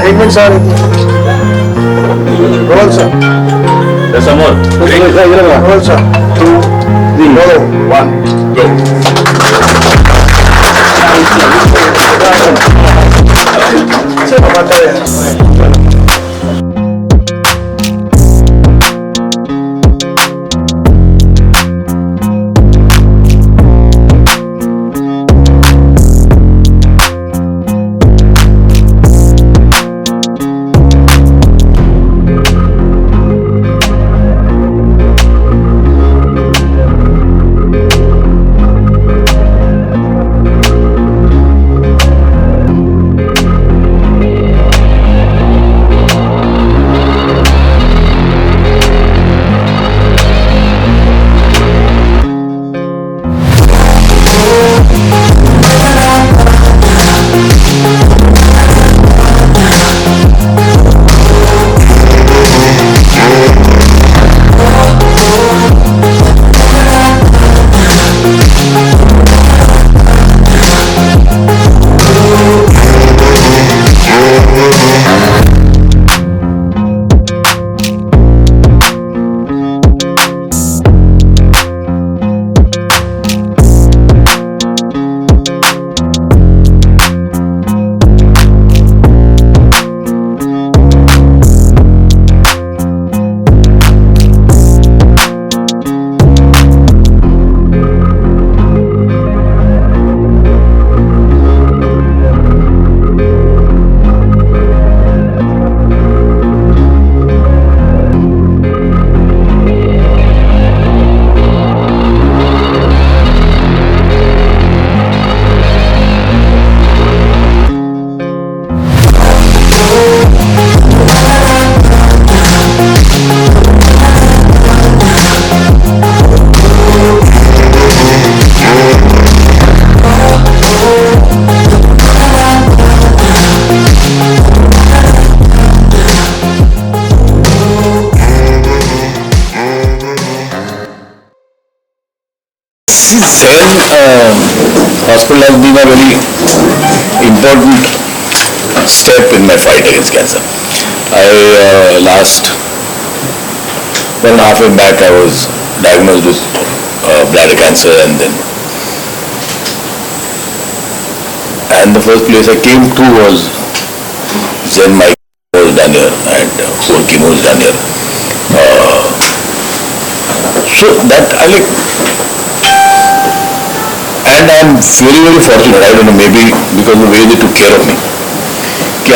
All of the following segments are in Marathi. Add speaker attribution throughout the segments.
Speaker 1: एक मिनिट सर रोल सर
Speaker 2: समोर
Speaker 1: roll sir 2 3 1
Speaker 2: go. Zen hospital has been a very important step in my fight against cancer. Last 1.5 years back I was diagnosed with bladder cancer, and the first place I came to was Zen. My chemo was done here and 4 chemo was done here. So that I like. And I'm very, very fortunate, I don't know, maybe because of the way they took care of me,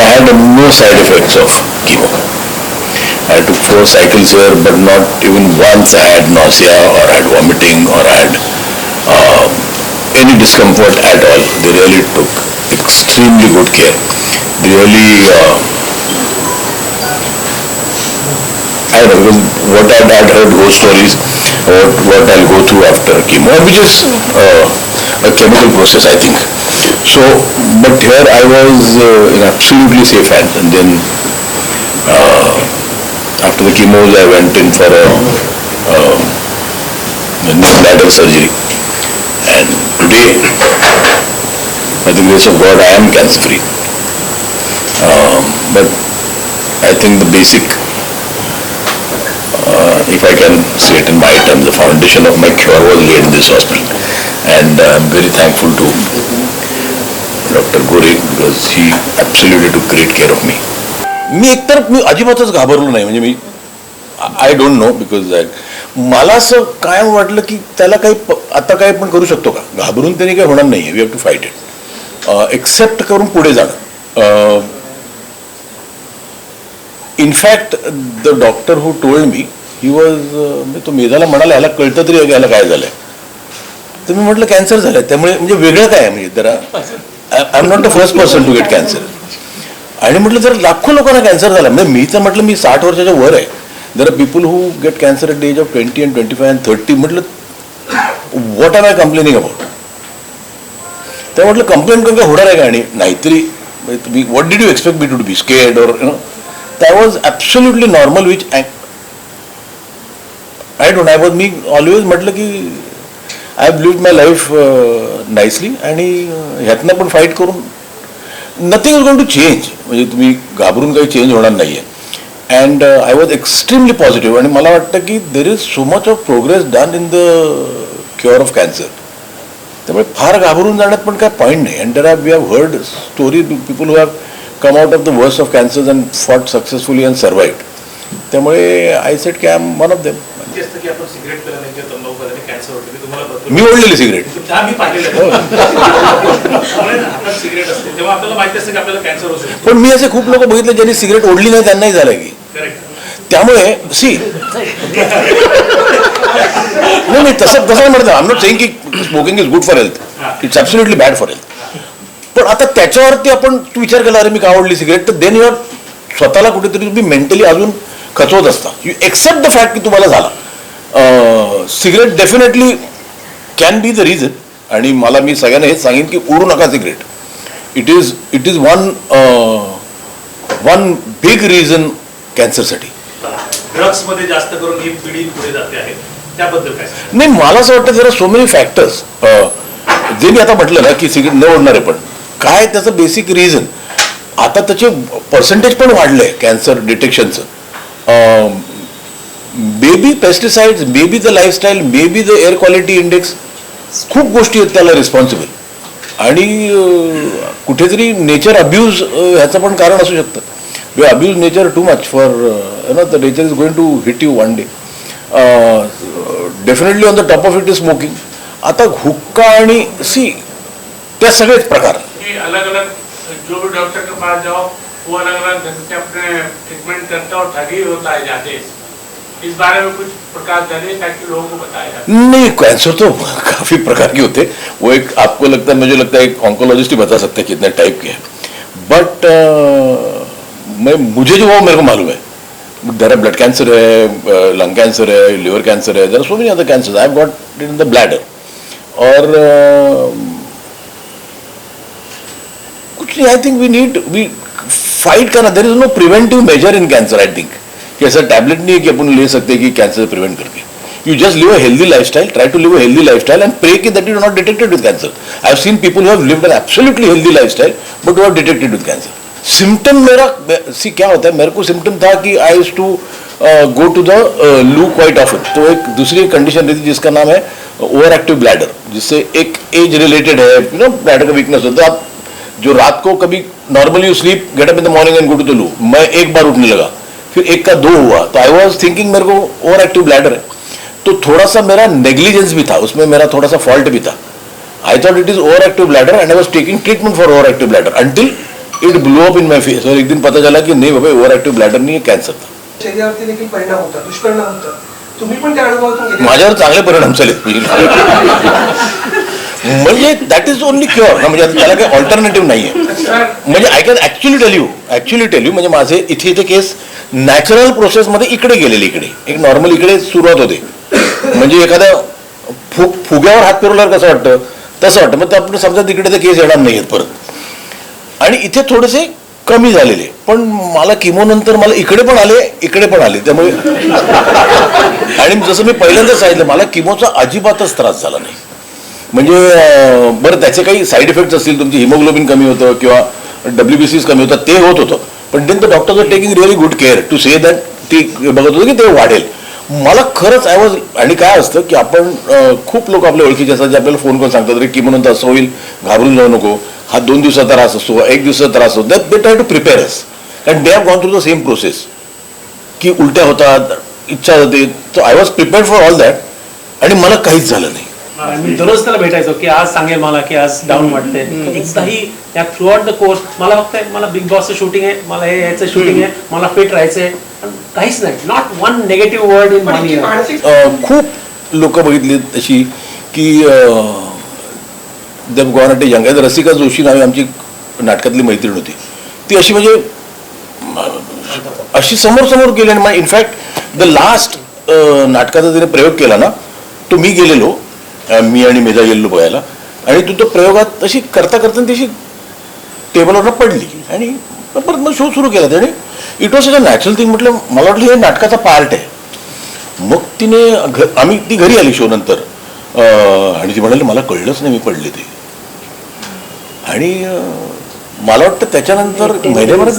Speaker 2: I had no side effects of chemo. I took 4 cycles here, but not even once I had nausea or had vomiting or had any discomfort at all. They really took extremely good care. They really, I don't know, because what I had heard ghost stories about what I'll go through after chemo, which is a chemical process, I think. So, but here I was in absolutely safe hands, and then after the chemos I went in for a bladder surgery, and today, by the grace of God, I am cancer free. But I think the basic, if I can say it in my terms, the foundation of my cure was laid in this hospital. And I'm very thankful to Dr. Gore because he absolutely took great care of me. मी अजिबातच घाबरलो नाही, म्हणजे मी आय डोंट नो बिकॉज मला असं कायम वाटलं की त्याला काही आता काही पण करू शकतो का, घाबरून त्यांनी काही होणार नाही, we have to fight it, accept करून पुढे जाणं. In fact the doctor who told me he was, तो मेधाला म्हणाला ह्याला कळतं तरी ह्याला काय झालंय, तर मी म्हटलं कॅन्सर झालंय, त्यामुळे म्हणजे वेगळं काय म्हणजे जरा I am not the first person to get cancer. आणि म्हटलं जर लाखो लोकांना कॅन्सर झाला, म्हणजे मी तर म्हटलं मी 60 वर्षाच्या वर आहे, there are people who get cancer at the age of 20 and 25 and 30. म्हटलं what are I complaining about. तर म्हटलं कंप्लेंट करून काय होणार आहे का, आणि नाहीतरी what did you expect me to be scared or you know. That was absolutely normal, which I don't, I was, मी ऑलवेज म्हटलं की I have lived my life nicely, आणि ह्यातनं पण फाईट करून nothing is going to change. म्हणजे तुम्ही घाबरून काही चेंज होणार नाही आहे. And I was extremely positive. आणि मला वाटतं की there is so much of progress done in the cure of cancer. त्यामुळे फार घाबरून जाण्यात पण काय पॉईंट नाही. And we have heard story people who have come out of the worst of cancer and fought successfully and survived. त्यामुळे आय सेड की I am one of them. मी ओढलेली सिगरेट. पण मी असे खूप लोक बघितले ज्यांनी सिगरेट ओढली नाही त्यांनाही झालं की. त्यामुळे सी नाही तसं म्हणतो. आय एम नॉट सेइंग की smoking is good for health. It's absolutely bad for health. पण आता त्याच्यावरती आपण विचार केला अरे मी का ओढली सिगरेट, तर देन युअर स्वतःला कुठेतरी तुम्ही मेंटली अजून खचवत असता. यू एक्सेप्ट द फॅक्ट की तुम्हाला झाला. Cigarette definitely can be the reason. आणि मला मी सगळ्यांना हेच सांगेन की ओढू नका cigarette. It is one big reason कॅन्सरसाठी.
Speaker 3: ड्रग्स मध्ये जास्त करून ही पिढी पुढे जाते आहे, त्याबद्दल काय?
Speaker 2: नाही मला असं वाटतं जरा सो मेनी फॅक्टर्स जे मी आता म्हटलं ना की सिगरेट न ओढणारे पण काय त्याचं बेसिक रिझन. आता त्याचे पर्सेंटेज पण वाढलंय कॅन्सर डिटेक्शनचं. May be pesticides, may be the lifestyle, may be the air quality index, खूप गोष्टी आहेत त्याला रिस्पॉन्सिबल. आणि कुठेतरी नेचर अब्यूज ह्याचं पण कारण असू शकतं. We abuse nature too much for the nature is going to hit you one day. Definitely on the top of it is smoking. आता हुक्का आणि सी त्या सगळेच प्रकार.
Speaker 4: अलग अलग जो भी डॉक्टर के पास जाओ वो अलग अलग ढंग से अपने ट्रीटमेंट करता और ठगी होता है जाते. इस बारे में कुछ प्रकाश डालिए ताकि लोगों को बताया जाए.
Speaker 2: नहीं कैंसर तो काफी प्रकार के होते. वो एक आपको लगता है, मुझे लगता है एक ऑन्कोलॉजिस्ट ही बता सकते हैं कितने टाइप के हैं. बट मुझे जो वो मेरे को मालूम है. देयर आर ब्लड कैंसर है, लंग कैंसर है, लिवर कैंसर है, there are so many other cancer. I have got it in the bladder. और कुछ नहीं. आई थिंक वी फाइट करना. There is no preventive measure in cancer. I think कि ऐसा टैबलेट नहीं है कि अपन ले सकते कि कैंसर प्रिवेंट करके. You just live a healthy lifestyle, try to live a healthy lifestyle and pray that you are not detected with cancer. I have seen people who have lived an absolutely healthy lifestyle but who are detected with cancer. Symptom मेरा क्या होता है, मेरे को symptom था कि I used to go to the loo quite often. तो एक दूसरी कंडीशन रहती जिसका नाम है ओवर एक्टिव ब्लैडर, जिससे एक एज रिलेटेड है, ब्लैडर का वीकनेस होता है. आप जो रात को कभी normally you sleep, get up in the morning and go to the loo. मैं एक बार उठने लगा, फिर एक का 2 हुआ, तो आई वॉज थिंकिंग मेरे को ओवर एक्टिव ब्लैडर है. तो थोड़ा सा मेरा नेग्लिजेंस भी था उसमें, मेरा थोड़ा सा फॉल्ट भी था. I thought it is over active bladder and I was taking treatment for over active bladder until it blow up in my face. और एक दिन पता चला की नाही बाबा ओवर एक्टिव ब्लॅडर नाही, कॅन्सर था.
Speaker 5: शरीरावरती देखील परिणाम होता, दुष्परिणाम होता. तुम्ही पण त्या अनुभवातून गेले.
Speaker 2: माझ्यावर चांगले परिणाम झाले. म्हणजे दॅट इज ओनली क्युअर ना. म्हणजे त्याला काही ऑल्टरनेटिव्ह नाही आहे. म्हणजे I can actually tell you म्हणजे माझे इथे केस नॅचरल प्रोसेसमध्ये इकडे गेलेले. इकडे एक नॉर्मल इकडे सुरुवात होते. म्हणजे एखाद्या फुग्यावर हात फिरवल्यावर कसं वाटतं तसं वाटतं. मग ते आपण समजा तिकडे ते केस येणार नाही आहेत परत. आणि इथे थोडेसे कमी झालेले. पण मला किमोनंतर मला इकडे पण आले. त्यामुळे आणि जसं मी पहिल्यांदा सांगितलं मला किमोचा अजिबातच त्रास झाला नाही. म्हणजे बरं त्याचे काही साईड इफेक्ट्स असतील, तुमची हिमोग्लोबिन कमी होतं किंवा WBCs कमी होतात, ते होत होतं. पण then the doctors are taking really good care to say that ती बघत होतं की ते वाढेल. मला खरंच आय वॉज. आणि काय असतं की आपण खूप लोक आपल्या ओळखीचे असतात जे आपल्याला फोन करून सांगतात अरे किमोनंतर असं होईल, घाबरून जाऊ नको, हा 2 दिवसाचा त्रास असतो, 1 दिवसाचा त्रास असतो. That they try to prepare us and they have gone through the same process की उलट्या होतात, इच्छा होते. So I was prepared for all that आणि मला काहीच झालं नाही.
Speaker 6: मी दररोज त्याला भेटायचो की आज सांगेल मला की आज डाऊन वाटते. एकदाही या थ्रू आउट द कोर्स मला फक्त मला बिग बॉसचं शूटिंग आहे, मला हे याचं शूटिंग आहे, मला फिट राहायचंय, काहीच नाही. Not one negative word in money.
Speaker 2: खूप लोक बघितली तशी की गॉन यंग आहे. रसिका जोशी नावे आमची नाटकातली मैत्रीण होती. ती अशी म्हणजे अशी समोर गेली. आणि इनफॅक्ट द लास्ट नाटकाचा तिने प्रयोग केला ना, तो मी गेलेलो, मी आणि मेधा गेलेलो बघायला. आणि तो प्रयोगात अशी करता तशी टेबलवर पडली आणि परत मग शो सुरू केला त्याने. It was a natural thing. म्हटलं मला वाटलं हे नाटकाचा पार्ट आहे. मग तिने ती घरी आली शो नंतर आणि ती म्हणाली मला कळलंच नाही मी पडले ते. आणि मला वाटतं त्याच्यानंतर महिन्याभरात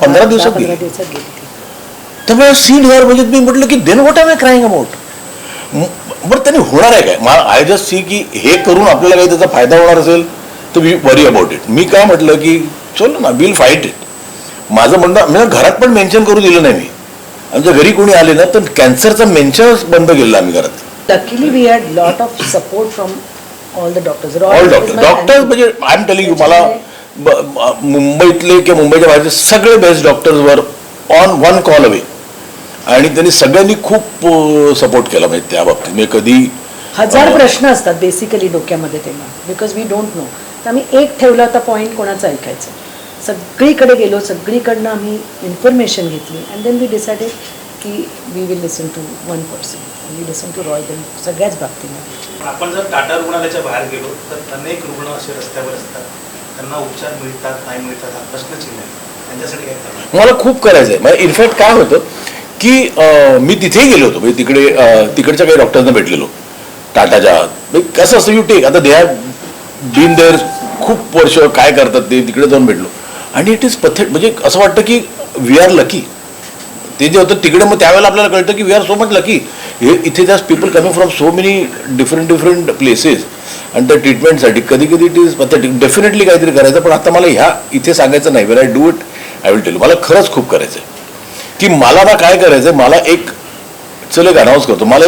Speaker 2: 15 दिवसात गेली. त्यामुळे सीन यार म्हणजे मी म्हटलं की then what I am crying about. बरं त्याने होणार आहे काय. मला आय जस्ट सी की हे करून आपल्याला काही त्याचा फायदा होणार असेल तर वी वरी अबाउट इट. मी काय म्हटलं की चल ना विल फाईट इट. माझं म्हणणं म्हणजे घरात पण मेन्शन करू दिलं नाही मी. आमच्या घरी कोणी आले ना तर कॅन्सरचं मेन्शनच बंद केलं आम्ही घरात.
Speaker 7: Luckily, we had lot of support from all the doctors.
Speaker 2: All doctors म्हणजे आय एम टेलिंग यू मला मुंबईतले किंवा मुंबईच्या बाहेरचे सगळे best doctors were on one call away आणि त्यांनी सगळ्यांनी खूप सपोर्ट केला म्हणजे त्या बाबतीत. मी कधी
Speaker 7: हजार प्रश्न असतात बेसिकली डोक्यामध्ये तेव्हा, बिकॉज वी डोंट नो. तर आम्ही एक ठेवला होता पॉईंट कोणाचं ऐकायचं. सगळीकडे गेलो, सगळीकडनं आम्ही इन्फॉर्मेशन घेतली अँड देन वी डिसाइडेड की we will listen to one person. We listen to Roy then सगळ्याच बाबतीमध्ये.
Speaker 3: आपण जर टाटा रुग्णालयाच्या बाहेर गेलो तर अनेक रुग्ण असे रस्त्यावर असतात, त्यांना उपचार मिळतात नाही मिळतात हा प्रश्नचिन्ह आहे. त्यांच्यासाठी काय करणार.
Speaker 2: मला खूप करायचं आहे. म्हणजे इनफॅक्ट काय होतं की मी तिथेही गेलो होतो म्हणजे तिकडच्या काही डॉक्टर्सना भेटलेलो टाटाच्या. कसं असतं यू टेक आता दे हॅव बीन देअर खूप वर्ष काय करतात ते तिकडे जाऊन भेटलो आणि इट इज पथेट. म्हणजे असं वाटतं की वी आर लकी. ते जे होतं तिकडे मग त्यावेळेला आपल्याला कळतं की we are so much lucky. हे इथे जास्त people coming from so many different places आणि त्या ट्रीटमेंटसाठी कधी कधी इट इज पथेटिक. डेफिनेटली काहीतरी करायचं. पण आता मला ह्या इथे सांगायचं नाही. When I do it I will tell. मला खरंच खूप करायचं आहे की मला ना काय करायचं आहे. मला एक अनाऊन्स करतो. मला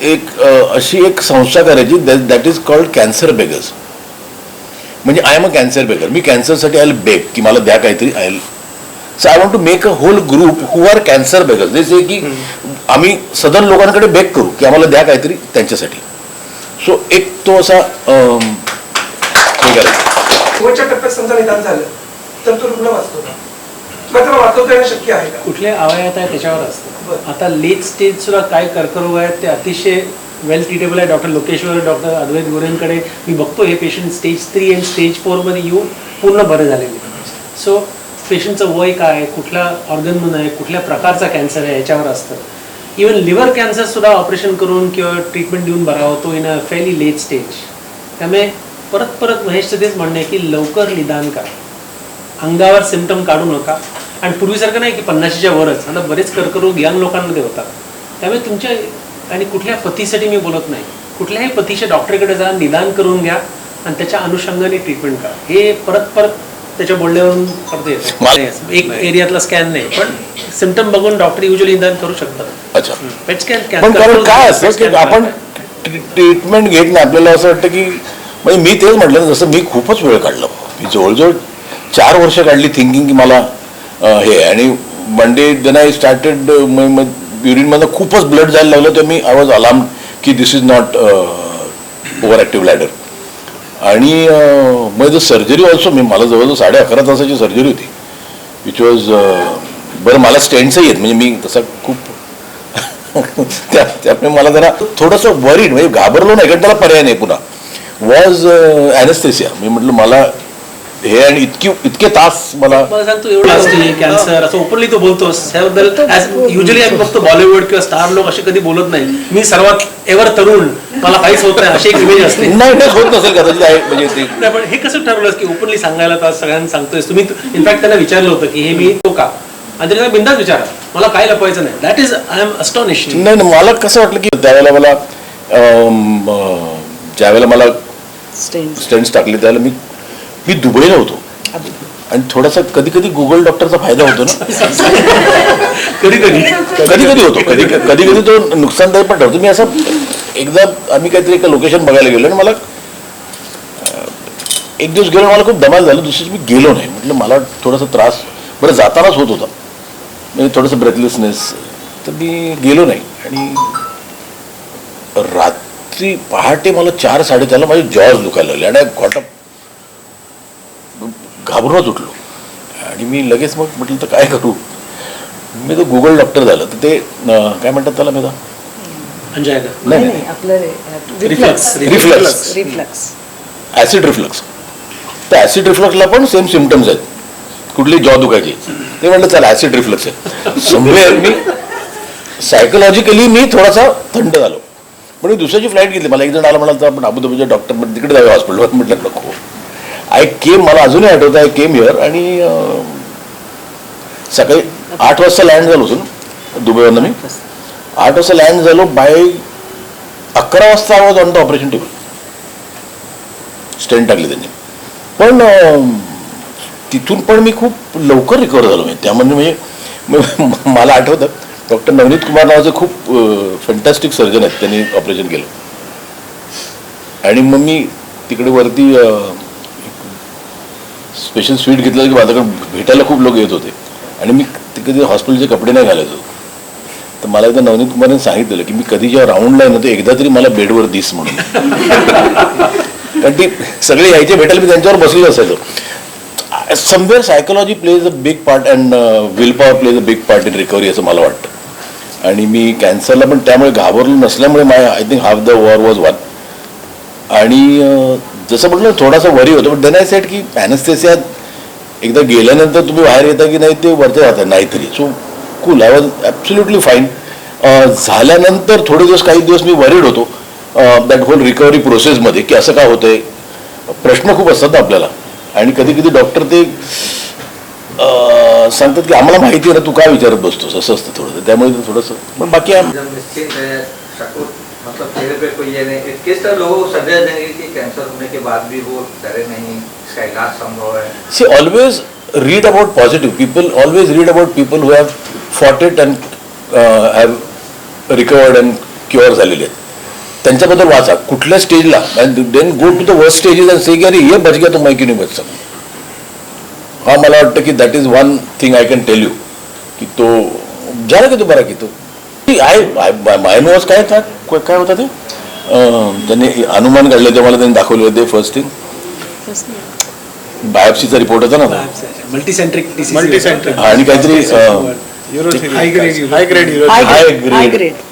Speaker 2: एक अशी एक संस्था करायची that is called cancer beggars. म्हणजे I am a cancer beggar. मी कॅन्सरसाठी आय विल बेग की मला द्या काहीतरी. So I want to make a whole group who are cancer beggars. जसे की आम्ही सदन लोकांकडे बेग करू की आम्हाला द्या काहीतरी त्यांच्यासाठी. सो एक तो असा हे करायचं.
Speaker 5: शेवटच्या टप्प्यात समजा निदान झालं तर तो रुग्ण वाचतो का किंवा त्याला वाचवता येणं शक्य आहे का.
Speaker 6: कुठल्या अवयवात आहे त्याच्यावर असतं.
Speaker 5: बरं.
Speaker 6: आता लेट स्टेज सुद्धा काय कर्करोग आहेत ते अतिशय वेल ट्रीटेबल आहे. डॉक्टर लोकेश्वर, डॉक्टर अद्वैत गोरेंकडे मी बघतो हे पेशंट स्टेज 3 आणि स्टेज 4 मध्ये येऊन पूर्ण बरे झालेले. सो पेशंटचं वय काय, कुठल्या ऑर्गनमधून आहे, कुठल्या प्रकारचा कॅन्सर आहे याच्यावर असतं. इवन लिव्हर कॅन्सर सुद्धा ऑपरेशन करून किंवा ट्रीटमेंट देऊन बरा होतो इन अ फेली लेट स्टेज. त्यामुळे परत महेशचं तेच म्हणणं आहे की लवकर निदान करा. अंगावर सिम्पटम काढू नका. आणि पूर्वीसारखं नाही की 50च्या वरच. आता बरेच कर्करोग यंग लोकांमध्ये होतात. त्यामुळे तुमच्या आणि कुठल्या पतीसाठी मी बोलत नाही, कुठल्याही पतीच्या डॉक्टरकडे जा, निदान करून घ्या आणि त्याच्या अनुषंगाने ट्रीटमेंट करा. हे परत त्याच्या बोलण्यावरून करता येतं. एक एरियातला स्कॅन नाही पण सिम्पटम बघून डॉक्टर युजली निदान करू शकतात.
Speaker 2: अच्छा.
Speaker 6: पेट स्कॅन
Speaker 2: पण कारण काय असतं की आपण ट्रीटमेंट घेत नाही. आपल्याला असं वाटतं की म्हणजे मी तेच म्हटलं जसं मी खूपच वेळ काढला. मी जवळजवळ 4 वर्ष काढली थिंकिंग की मला हे. आणि one day then I started युरिनमधनं खूपच ब्लड जायला लागलं तर मी आय वॉज अलार्म की this is not over active bladder. आणि मग सर्जरी ऑल्सो मला जवळजवळ 11.5 तासाची सर्जरी होती विच वॉज बरं. मला स्टेंट्सही आहेत म्हणजे मी तसा खूप त्यामुळे मला जरा थोडंसं वरीड म्हणजे घाबरलो नाही कारण त्याला पर्याय नाही. पुन्हा वॉज ॲनेस्थेसिया. मी म्हटलं मला हे आणि इतके तास मला
Speaker 6: सांगतो एवढं कॅन्सर असं ओपनली तो बोलतोस त्याबद्दल. युजली आम्ही बघतो बॉलिवूड किंवा स्टार लोक असे कधी बोलत नाही. मी सर्वात एव्हर तरुण, मला काहीच होत नाही अशी एक इमेज असते.
Speaker 2: नाही होत नसेल कदाचित आहे म्हणजे ते.
Speaker 6: पण हे कसं ठरवलं की ओपनली सांगायला तर सगळ्यांना सांगतोय. तुम्ही इनफॅक्ट त्यांना विचारलं होतं की हे मी तो का, आणि त्यांना बिंदास विचारा, मला काय लपवायचं नाही. That is I am astonished.
Speaker 2: नाही मला कसं वाटलं की त्यावेळेला मला ज्यावेळेला मला स्टेंट्स टाकले त्यावेळेला मी दुबईला होतो आणि थोडासा कधी गुगल डॉक्टरचा फायदा होतो ना. कधी होतो कधी तो नुकसानदायक पण ठरतो. मी असं एकदा आम्ही काहीतरी एक लोकेशन बघायला गेलो आणि मला एक दिवस गेलो, मला खूप धमाल झालं. दुसऱ्या मी गेलो नाही. म्हटलं मला थोडासा त्रास बरं जातानाच होत होता म्हणजे थोडंसं ब्रेथलेसनेस, तर मी गेलो नाही. आणि रात्री पहाटे मला 4-4:30 माझे जॉज दुखायला लागले आणि घोटा घाबरूनच उठलो. आणि मी लगेच मग म्हटलं तर काय करू. मी तो गुगल डॉक्टर झालं तर ते काय म्हणतात त्याला मी
Speaker 7: नाही आपलं रिफ्लक्स
Speaker 2: ॲसिड रिफ्लक्स. तर ॲसिड रिफ्लक्सला पण सेम सिम्पटम्स आहेत. कुठली जॉ दुखायची ते म्हटलं चला ॲसिड रिफ्लक्स आहे. समवेअर मी सायकोलॉजिकली मी थोडासा थंड झालो. पण मी दुसऱ्याची फ्लाईट घेतली. मला एक जण आला म्हणाला आपण अबुधाबीच्या डॉक्टर तिकडे जाऊया हॉस्पिटलवर. म्हटलं नको. मला अजूनही आठवतं आय केम हिअर आणि सकाळी 8 वाजता लँड झालो होतो दुबईवरनं मी 8 वाजता लँड झालो बाय 11 वाजता आवाज on the operation table stent टाकली त्यांनी पण तिथून पण मी खूप लवकर रिकवर झालो मी त्यामध्ये म्हणजे मला आठवतं डॉक्टर नवनीत कुमार नावाचे खूप फॅन्टॅस्टिक सर्जन आहेत त्यांनी ऑपरेशन केलं आणि मग मी तिकडे वरती स्पेशल स्वीट घेतलं की माझ्याकडे भेटायला खूप लोक येत होते आणि मी तिकडे हॉस्पिटलचे कपडे नाही घालायचो तर मला एकदा नवनीत कुमारने सांगितलेलं की मी कधी जेव्हा राऊंडला आहे ना तर एकदा तरी मला बेडवर दिस म्हणून कारण ती सगळे यायचे भेटायला मी त्यांच्यावर बसलेलो असायचो somewhere psychology plays a big part and will power plays a big part in recovery असं मला वाटतं आणि मी कॅन्सरला पण त्यामुळे घाबरलो नसल्यामुळे I think half the war was one आणि जसं म्हटलं थोडासा वरी होतो पण देन आय सेट की ॲनेस्थेसियात एकदा गेल्यानंतर तुम्ही बाहेर येता की नाही ते वरती राहतात नाहीतरी so cool I was absolutely fine झाल्यानंतर थोडे दिवस काही दिवस मी वरीड होतो दॅट होल रिकव्हरी प्रोसेसमध्ये की असं का होतंय प्रश्न खूप असतात आपल्याला आणि कधी कधी डॉक्टर ते सांगतात की आम्हाला माहिती आहे ना तू काय विचारत बसतोस असं असतं थोडंसं त्यामुळे थोडंसं पण बाकी
Speaker 8: निश्चिंत है मतलब चेहरे पे कोई ये नहीं किस तरह लोगों को सजा देंगे कि कैंसर होने के बाद भी वो डरे नहीं इसका इलाज संभव है
Speaker 2: see always read about positive people always read about people who have fought it and have recovered and cure झालेले आहेत त्यांच्याबद्दल वाचा कुठल्या स्टेजला and then go to the worst stages and say की अरे ये बच गया तो मैं क्यों नहीं बच सकता हा मला वाटतं की that is one thing I can tell you की तो झाला की तो बरा की तो माय नोज काय होता ते त्यांनी अनुमान काढले ते मला त्यांनी दाखवले होते फर्स्ट थिंग बायोप्सीचा रिपोर्ट होता ना
Speaker 6: मल्टीसेंट्रिक
Speaker 2: आणि काहीतरी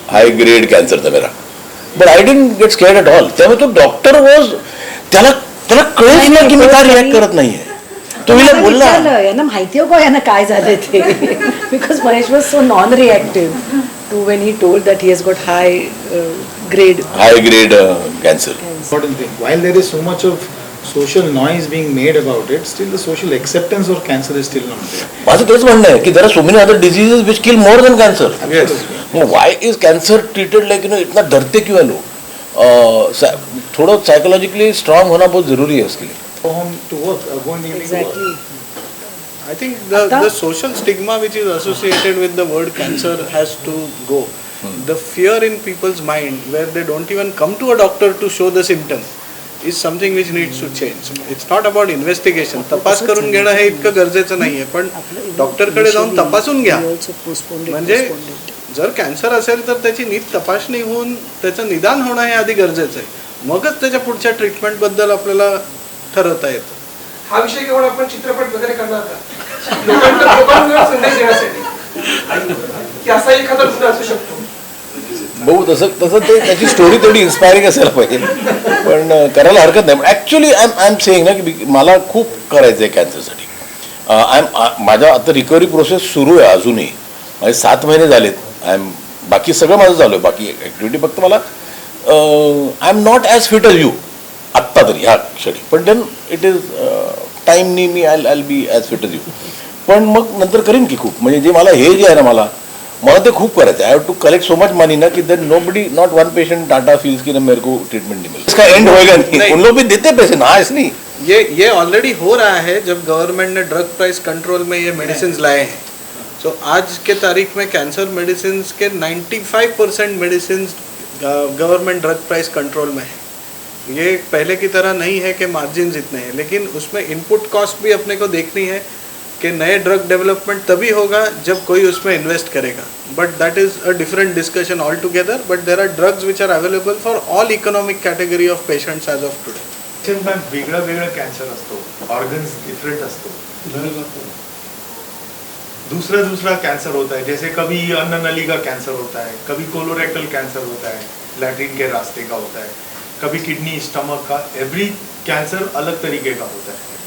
Speaker 2: हाय ग्रेड कॅन्सरचा मेरा but I didn't get scared at all त्यामुळे तो डॉक्टर वॉज त्याला कळेच नाही की मी काय रिॲक्ट करत नाहीये तो हिला बोलला
Speaker 7: यांना माहिती हो का यांना काय झालंय ते because Mahesh was so non reactive to when he told that he has got high grade
Speaker 2: cancer
Speaker 9: Important thing. While there is so much of social noise being made about it, still the social acceptance of cancer is still not there.
Speaker 2: माझं तेच म्हणणं आहे की there are so many other diseases which kill more than cancer.
Speaker 9: Yes.
Speaker 2: Why is cancer treated like इतना डरते क्यों है लोग थोड़ा साइकोलॉजिकली स्ट्रांग होना बहुत जरूरी है उसके लिए
Speaker 9: Go home to work, go in the evening to work.
Speaker 7: Exactly
Speaker 10: I think the social stigma which is associated with the word cancer has to go. The fear in people's mind where they don't even come to a doctor to show the symptom is something which needs to change. It's not about investigation. तपास करून घेणं हे इतकं गरजेचं नाहीये पण डॉक्टरकडे जाऊन तपासून घ्या म्हणजे जर कॅन्सर असेल तर त्याची नीट तपासणी होऊन त्याचं निदान होणं हे आधी गरजेचं आहे मगच त्याच्या पुढच्या ट्रीटमेंटबद्दल आपल्याला ठरवता येतं
Speaker 5: हा विषय केवळ आपण चित्रपट वगैरे करणार का लोकांना संदेश देण्यासाठी की असा एखादा रुग्ण असू शकतो
Speaker 2: बघू तसं ते त्याची स्टोरी तेवढी इन्स्पायरिंग असायला पाहिजे पण करायला हरकत नाही ॲक्च्युली आय एम सेईंग ना की मला खूप करायचं आहे कॅन्सरसाठी माझा आता रिकव्हरी प्रोसेस सुरू आहे अजूनही माझे 7 महिने झालेत बाकी सगळं माझं चालू आहे बाकी ॲक्टिव्हिटी फक्त मला I am not as fit as you आत्ता तरी ह्या क्षणी पण देन इट इज टाईमनी मी I be as fit as you पण मग नंतर करीन की खूप म्हणजे जे मला हे जे आहे ना मला ते खूप करायचं I have to collect so much money ना कि then nobody not one patient Tata feels की ना मेरे को ट्रीटमेंट नहीं मिला इसका एंड होएगा नहीं उन लोग भी देते पैसे ना इसलिए
Speaker 10: ये ऑलरेडी हो रहा है जब गवर्नमेंट ने ड्रग प्राइस कंट्रोल में ये मेडिसिन लाए हैं सो आज के तारीख में कैंसर मेडिसिन के 95% medicine government drug price control में है ये पहले की तरह नहीं है कि मार्जिन इतने हैं लेकिन उसमें इनपुट कॉस्ट भी अपने को देखनी है कि नए ड्रग डेवलपमेंट तभी होगा जब कोई उसमें इन्वेस्ट करेगा but that is a different discussion altogether but there are drugs which are available for all economic category of patients as of टुडे
Speaker 9: वेगळा कॅन्सर असतो ऑर्गन्स डिफरेंट असतो दूसरा कैंसर होता है जैसे कभी अन्न नली का कैंसर होता है कभी कोलोरेक्टल कैंसर होता है लैट्रिन के रास्ते का होता है कभी किडनी स्टमक का एवरी कैंसर अलग तरीके का होता है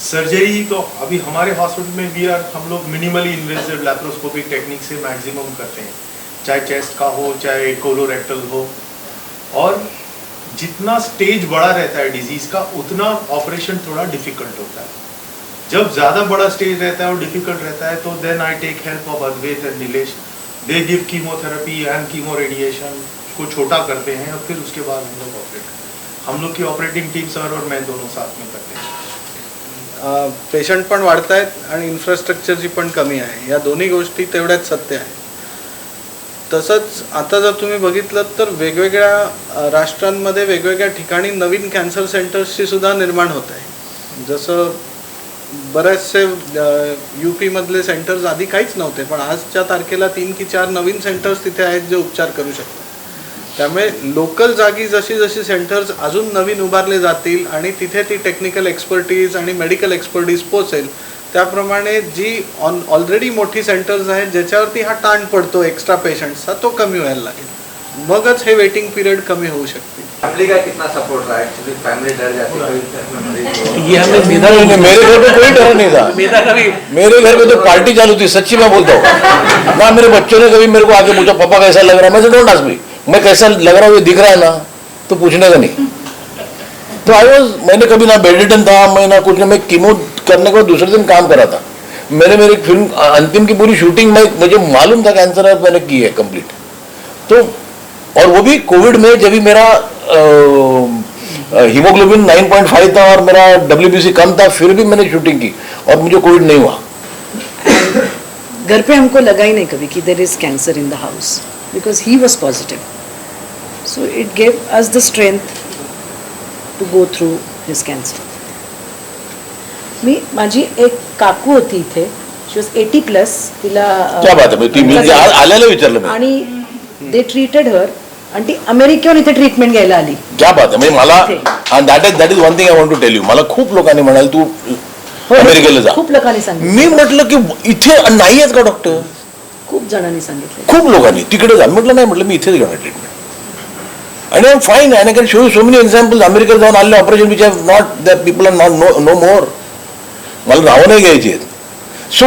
Speaker 9: सर्जरी तो अभी हमारे हॉस्पिटल में भी हम लोग मिनिमली इन्वेसिव लैप्रोस्कोपिक टेक्निक से मैक्सिमम करते हैं चाहे चेस्ट का हो चाहे कोलोरेक्टल हो और जितना स्टेज बड़ा रहता है डिजीज का उतना ऑपरेशन थोड़ा डिफिकल्ट होता है। जब ज़्यादा बड़ा स्टेज रहता है और डिफिकल्ट रहता है तो then I take help of Advait and Nilesh. They give chemotherapy and chemo radiation को छोटा करते हैं और फिर उसके बाद हम लोग ऑपरेट। हम लोग की ऑपरेटिंग टीम सर और मैं दोनों साथ में करते हैं।
Speaker 10: पेशंट पण वाढत आहेत आणि इन्फ्रास्ट्रक्चरची पण कमी आहे, या दोन्ही गोष्टी तेवढ्याच सत्य आहे. तसंच आता जर तुम्ही बघितलं तर वेगवेगळ्या राष्ट्रांमध्ये वेगवेगळ्या ठिकाणी नवीन कॅन्सर सेंटर्सची सुद्धा निर्माण होत आहे. जसं बरेचसे UP मधले सेंटर्स आधी काहीच नव्हते, पण आजच्या तारखेला 3 की 4 नवीन सेंटर्स तिथे आहेत जे उपचार करू शकतात. त्यामुळे लोकल जागी जशी जशी सेंटर्स अजून नवीन उभारले जातील आणि तिथे ती टेक्निकल एक्सपर्टीज आणि मेडिकल एक्सपर्टीज पोचेल, त्याप्रमाणे जी ऑलरेडी मोठी सेंटर्स आहेत ज्याच्यावरती हा ताण पडतो एक्स्ट्रा पेशंट्सचा, तो कमी व्हायला लागेल. मगच हे वेटिंग पिरियड कमी होऊ शकते.
Speaker 8: फैमिली का कितना सपोर्ट रहा है? एक्चुअली फैमिली डर जाती है।
Speaker 6: ये हमें
Speaker 2: मेरे घर पे कोई डर नहीं था। मेरे घर पे तो पार्टी चालू थी, सच्ची मैं बोलता हूँ ना। मेरे बच्चों ने कभी मेरे को आके पूछा पापा कैसा लग रहा है, मैं से डोंट आस्क मी, मैं कैसा लग रहा हूँ ये दिख रहा है ना, तो पूछने का नहीं. तो मैंने कभी ना बेडरिडन था, मैं ना कुछ, मैं कीमो करने के बाद दूसरे दिन काम करा था. मेरी फिल्म अंतिम की पूरी शूटिंग में मुझे मालूम था कैंसर है, मैंने की है कंप्लीट. तो और वो भी कोविड में, जब भी मेरा हीमोग्लोबिन 9.5 था और मेरा WBC कम था, फिर भी मैंने शूटिंग की और मुझे कोविड नहीं हुआ.
Speaker 7: घर पे हमको लगा ही नहीं कभी कि there is cancer in the house, because he was positive. So it gave us the strength to go through his cancer. माझी एक काकू होती इथे, शी वॉज 80+. तिला
Speaker 2: क्या बात आहे, ती आल्याला विचारलं मी.
Speaker 7: आणि दे ट्रीटेड हर आणि ती अमेरिकेहून इथे ट्रीटमेंट घ्यायला आली.
Speaker 2: क्या बात आहे, म्हणजे मला that is one thing I want to tell you. मला खूप लोकांनी म्हणाले तू अमेरिकेला जा.
Speaker 7: खूप लोकांनी सांगितलं.
Speaker 2: मी म्हटलं की इथे नाही आहेत का डॉक्टर?
Speaker 7: खूप जणांनी सांगितलं.
Speaker 2: खूप लोकांनी तिकडे जा. म्हटलं नाही, म्हटलं मी इथेच घेणार ट्रीटमेंट. आणि I am fine and I can show you so many examples. अमेरिकेत जाऊन आले operation which have not, the people are not no more. मला नावं नाही घ्यायची आहेत. So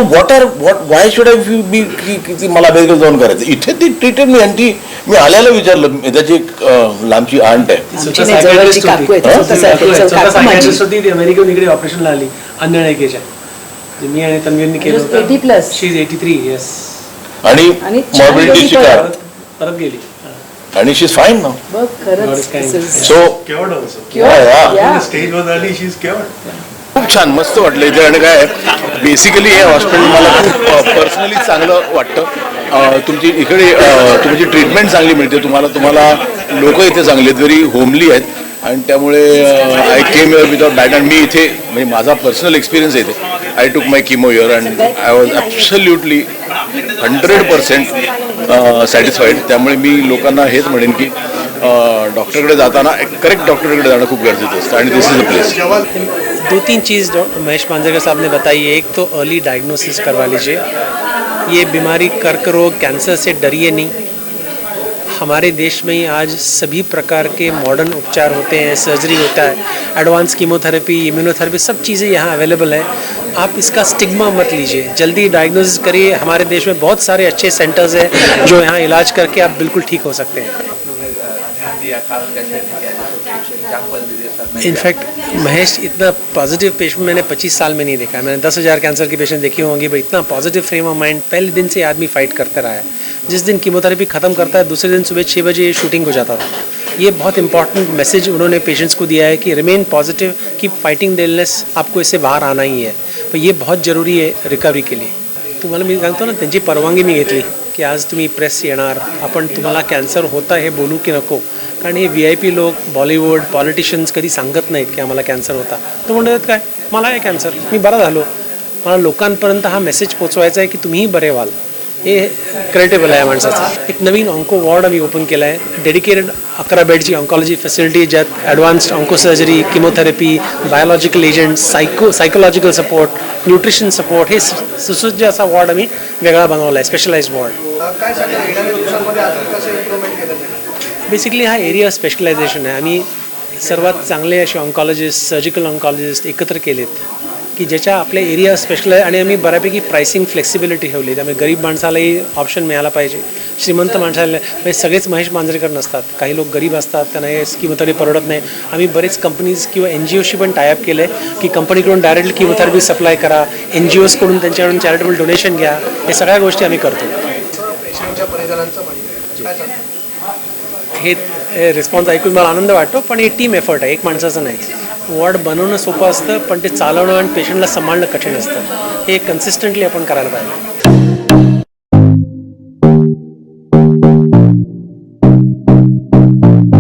Speaker 2: why should I be की मला अमेरिकेत जाऊन करायचं? इथे ती ट्रीटेड मी. आणि ती मी आल्याला विचारलं, त्याची एक लांबची आंट आहे,
Speaker 6: अमेरिकेहून इकडे ऑपरेशनला आली अन्नळेकेच्या. मी आणि तन्वीरनी केलं होतं.
Speaker 7: 80+.
Speaker 6: शी इज 83 येस.
Speaker 2: आणि मॉर्बिडिटी शिकार
Speaker 6: परत गेली.
Speaker 2: आणि शी इज फाईन नाउ.
Speaker 7: बघ खरंच.
Speaker 2: So
Speaker 9: Cured also.
Speaker 7: Yeah.
Speaker 9: Stage was early, she's cured.
Speaker 2: खूप छान, मस्त वाटलं इथे. आणि काय बेसिकली हे हॉस्पिटल मला खूप पर्सनली चांगलं वाटतं. तुमची इकडे तुमची ट्रीटमेंट चांगली मिळते तुम्हाला लोक इथे चांगले आहेत, व्हेरी होमली आहेत. आणि त्यामुळे I came here without bad. आणि मी इथे म्हणजे माझा पर्सनल एक्सपिरियन्स आहे इथे. I took my chemo here and I was absolutely 100% satisfied. त्यामुळे मी लोकांना हेच म्हणेन की डॉक्टरकडे जाताना करेक्ट डॉक्टरकडे जाणं खूप गरजेचं असतं. आणि दिस इज द प्लेस.
Speaker 6: 2-3 चीज़ महेश मांजरेकर साहब ने बताई है. एक तो अर्ली डायग्नोसिस करवा लीजिए. ये बीमारी कर्क रोग कैंसर से डरिए नहीं. हमारे देश में ही आज सभी प्रकार के मॉडर्न उपचार होते हैं, सर्जरी होता है, एडवांस कीमोथेरेपी, इम्यूनोथेरेपी, सब चीज़ें यहाँ अवेलेबल है. आप इसका स्टिग्मा मत लीजिए, जल्दी डायग्नोसिस करिए. हमारे देश में बहुत सारे अच्छे सेंटर्स हैं जो यहाँ इलाज करके आप बिल्कुल ठीक हो सकते हैं. इनफैक्ट महेश, इतना पॉजिटिव पेशेंट मैंने 25 साल में नहीं देखा है. मैंने 10,000 कैंसर के पेशेंट देखे होंगे, भाई इतना पॉजिटिव फ्रेम ऑफ माइंड पहले दिन से आदमी फाइट करता रहा है. जिस दिन कीमोथेरेपी ख़त्म करता है दूसरे दिन सुबह 6 बजे शूटिंग हो जाता था. ये बहुत इंपॉर्टेंट मैसेज उन्होंने पेशेंट्स को दिया है कि remain positive, keep fighting the illness, आपको इससे बाहर आना ही है. तो ये बहुत ज़रूरी है रिकवरी के लिए. तुम्हाला मी सांगतो ना, त्यांची परवानगी मी घेतली की आज तुम्ही प्रेस येणार, आपण तुम्हाला कॅन्सर होता हे बोलू की नको. कारण हे VIP लोक, बॉलिवूड पॉलिटिशियन्स कधी सांगत नाहीत की आम्हाला कॅन्सर होता. तो म्हणतात काय, मला आहे कॅन्सर, मी बरा झालो. मला लोकांपर्यंत हा मेसेज पोचवायचा आहे की तुम्हीही बरे व्हाल. हे क्रेडिबल आहे माणसाचं. एक नवीन ऑन्को वॉर्ड आम्ही ओपन केला आहे, डेडिकेटेड 11 बेडची ऑन्कॉलॉजी फॅसिलिटी, ज्यात advanced onco surgery, chemotherapy, biological agents, psychological support, nutrition support, हे सुसज्ज असा वॉर्ड आम्ही वेगळा बनवला आहे, स्पेशलाइज्ड वॉर्ड.
Speaker 10: काय सांगा, येणाऱ्या दिवसांमध्ये अजून कसं इम्प्रूव्हमेंट केलं जाईल?
Speaker 6: बेसिकली हा एरिया स्पेशलायझेशन आहे. आम्ही सर्वात चांगले असे ऑन्कॉलॉजिस्ट, सर्जिकल ऑन्कॉलॉजिस्ट एकत्र केलेत की ज्याच्या आपल्या एरिया स्पेशल आहे आणि आम्ही बऱ्यापैकी प्राइसिंग फ्लेक्सिबिलिटी ठेवली. त्यामुळे गरीब माणसालाही ऑप्शन मिळाला पाहिजे, श्रीमंत माणसाला म्हणजे सगळेच महेश मांजरेकर नसतात. काही लोक गरीब असतात, त्यांना हे किमोथेरपी परवडत नाही. आम्ही बरेच कंपनीज किंवा NGOशी पण टायअप केले की कंपनीकडून डायरेक्टली किमोथेरपी सप्लाय करा, NGOजकडून त्यांच्याकडून चॅरिटेबल डोनेशन घ्या, हे सगळ्या गोष्टी आम्ही करतो.
Speaker 5: पेशंटच्या परिजनांचं म्हणणं काय सांगता?
Speaker 6: हे रिस्पॉन्स ऐकून मला आनंद वाटतो, पण हे टीम एफर्ट आहे, एक माणसाचं नाही. वॉर्ड बनवणं सोपं असतं, पण ते चालवणं आणि पेशंटला सांभाळणं कठीण असतं. हे कन्सिस्टंटली आपण करायला पाहिजे.